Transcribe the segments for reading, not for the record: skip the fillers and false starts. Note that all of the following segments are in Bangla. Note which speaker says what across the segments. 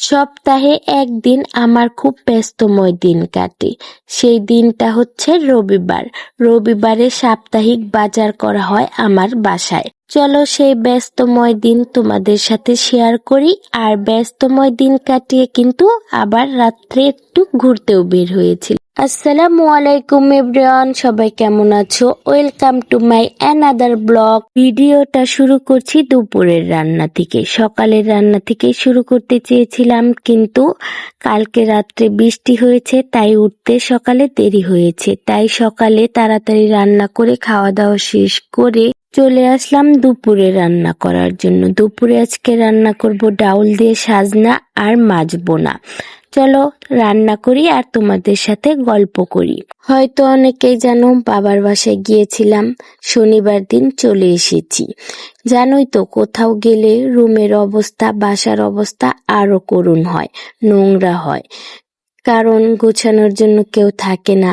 Speaker 1: সপ্তাহে একদিন আমার খুব ব্যস্তময় দিন কাটে। সেই দিনটা হচ্ছে রবিবার। রবিবারে সাপ্তাহিক বাজার করা হয় আমার বাসায়। চলো সেই ব্যস্তময় দিন তোমাদের সাথে শেয়ার করি। আর ব্যস্তময় দিন কাটিয়ে কিন্তু আবার রাত্রে একটু ঘুরতেও বের হয়েছিল। আসসালামু আলাইকুম এভরিওয়ান, সবাই কেমন আছো? Welcome to my another blog. ভিডিওটা শুরু করছি দুপুরের রান্না থেকে। সকালের রান্না থেকে শুরু করতে চেয়েছিলাম, কিন্তু কালকে রাত্রে বৃষ্টি হয়েছে, তাই উঠতে সকালে দেরি হয়েছে। তাই সকালে তাড়াতাড়ি রান্না করে খাওয়া দাওয়া শেষ করে চলে আসলাম দুপুরে রান্না করার জন্য। দুপুরে আজকে রান্না করব ডাউল দিয়ে সাজনা আর মাছ বোনা। চলো রান্না করি আর তোমাদের সাথে গল্প করি। হয়তো অনেকেই জানো, বাবার বাসায় গিয়েছিলাম, শনিবার দিন চলে এসেছি। জানোই তো, কোথাও গেলে রুমের অবস্থা, বাসার অবস্থা আরো করুণ হয়, নোংরা হয়, কারণ গোছানোর জন্য কেউ থাকে না।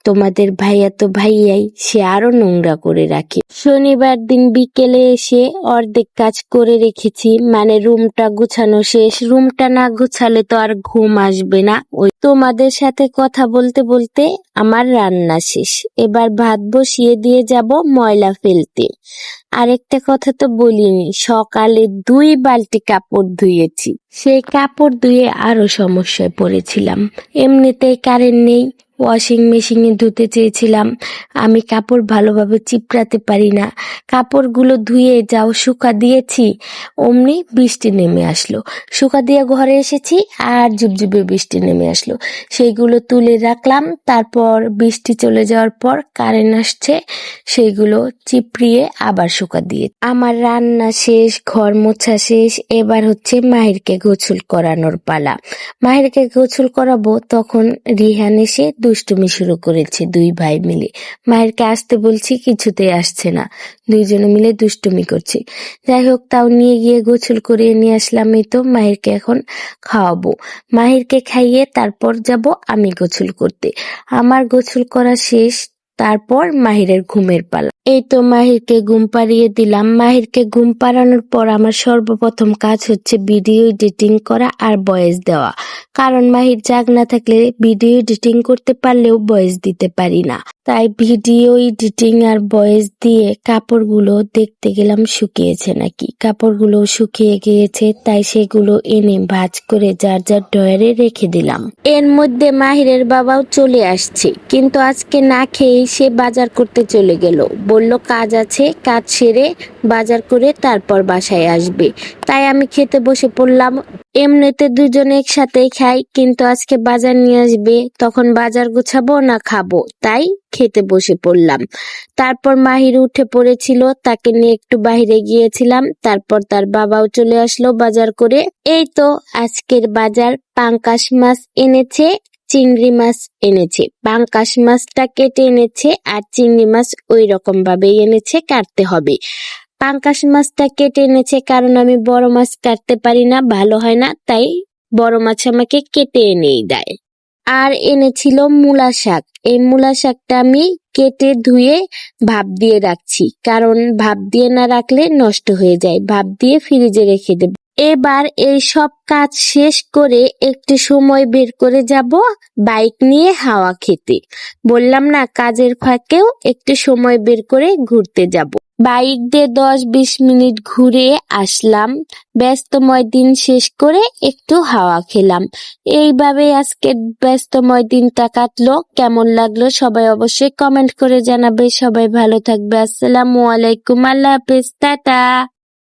Speaker 1: তোমাদের ভাইয়া তো ভাইয়াই, সে আরো নোংরা করে রাখে। শনিবার দিন বিকেলে এসে অর্ধেক কাজ করে রেখেছি, মানে রুমটা গুছানো শেষ। রুমটা না গুছালে তো আর ঘুম আসবে না। ওই তোমাদের সাথে কথা বলতে বলতে আমার রান্না শেষ। এবার ভাত বসিয়ে দিয়ে যাব ময়লা ফেলতে। আরেকটা কথা তো বলিনি, সকালে 2 বালতি কাপড় ধুয়েছি। সেই কাপড় ধুয়ে আরো সমস্যায় পড়েছিলাম। এমনিতেই কারেন্ট নেই, ওয়াশিং মেশিনে ধুতে চেয়েছিলাম। আমি কাপড় ভালোভাবে চিপড়াতে পারি না। কাপড়গুলো ধুয়ে যাও শুকা দিয়েছি, অমনি বৃষ্টি নেমে আসলো। শুকা দিয়ে ঘরে এসেছি আর ঝুপঝুপে বৃষ্টি নেমে আসলো। সেইগুলো তুলে রাখলাম। তারপর বৃষ্টি চলে যাওয়ার পর কারেন্ট আসছে, সেইগুলো চিপড়িয়ে আবার শুকা দিয়ে আমার রান্না শেষ, ঘর মোছা শেষ। এবার হচ্ছে মাহিরকে গোসল করানোর পালা। মাহিরকে গোসল করাবো, তখন রিহান এসে দুষ্টুমি শুরু করেছে। 2 ভাই মিলে মাহিরকে আসতে বলছি, কিছুতেই আসছে না, 2 জনে মিলে দুষ্টুমি করছে। যাই হোক, তাও নিয়ে গিয়ে গোসল করিয়ে নিয়ে আসলাম। এই তো মাহিরকে এখন খাওয়াবো। মাহিরকে খাইয়ে তারপর যাব আমি গোসল করতে। আমার গোসল করা শেষ, তারপর মাহিরের ঘুমের পালা। এই তো মাহিরকে ঘুম পাড়িয়ে দিলাম। মাহিরকে ঘুম পাড়ানোর পর আমার সর্বপ্রথম কাজ হচ্ছে ভিডিও এডিটিং করা আর ভয়েস দেওয়া। কারণ মাহির জাগ না থাকলে ভিডিও এডিটিং করতে পারলেও ভয়েস দিতে পারি না। তাই ভিডিও এডিটিং আর ভয়েস দিয়ে কাপড়গুলো দেখতে গেলাম শুকিয়েছে নাকি। কাপড়গুলো শুকিয়ে গিয়েছে, তাই সেগুলো এনে ভাঁজ করে যার যার ড্রয়ারে রেখে দিলাম। এর মধ্যে মাহিরের বাবাও চলে আসছে, কিন্তু আজকে না খেয়েই সে বাজার করতে চলে গেল। বলল কাজ আছে, কাজ সেরে বাজার করে তারপর বাসায় আসবে। তাই আমি খেতে বসে পড়লাম। এমনিতে 2 জনে একসাথেই খাই, কিন্তু আজকে বাজার নিয়ে আসবে, তখন বাজার গুছাবো না খাবো, তাই খেতে বসে পড়লাম। তারপর মাহির উঠে পড়েছিল, তাকে নিয়ে একটু বাইরে গিয়েছিলাম। তারপর তার বাবাও চলে আসলো বাজার করে। এই তো আজকের বাজার, পাঙ্কাশ মাছ এনেছে, চিংড়ি মাছ এনেছে। পাঙ্কাশ মাছটা কেটে এনেছে আর চিংড়ি মাছ ওই রকম ভাবেই এনেছে, কাটতে হবে। পাঙ্কাশ মাছটা কেটে এনেছে কারণ আমি বড় মাছ কাটতে পারি না, ভালো হয় না, তাই বড় মাছ আমাকে কেটে এনেই দেয়। আর এনেছিল মূলা শাক। এই মূলা শাকটা আমি কেটে ধুয়ে ভাপ দিয়ে রাখছি, কারণ ভাপ দিয়ে না রাখলে নষ্ট হয়ে যায়। ভাপ দিয়ে ফ্রিজে রেখে দেব। এবার এই সব কাজ শেষ করে একটু সময় বের করে যাব বাইক নিয়ে হাওয়া খেতে। বললাম না, কাজের ফাঁকেও একটু সময় বের করে ঘুরতে যাব। বাইক দিয়ে 10-20 মিনিট ঘুরে আসলাম। ব্যস্তময় দিন শেষ করে একটু হাওয়া খেলাম। এইভাবে আজকে ব্যস্তময় দিনটা কাটলো। কেমন লাগলো সবাই অবশ্যই কমেন্ট করে জানাবে। সবাই ভালো থাকবে। আসসালামু আলাইকুম, আল্লাহ হাফেজ, টাটা।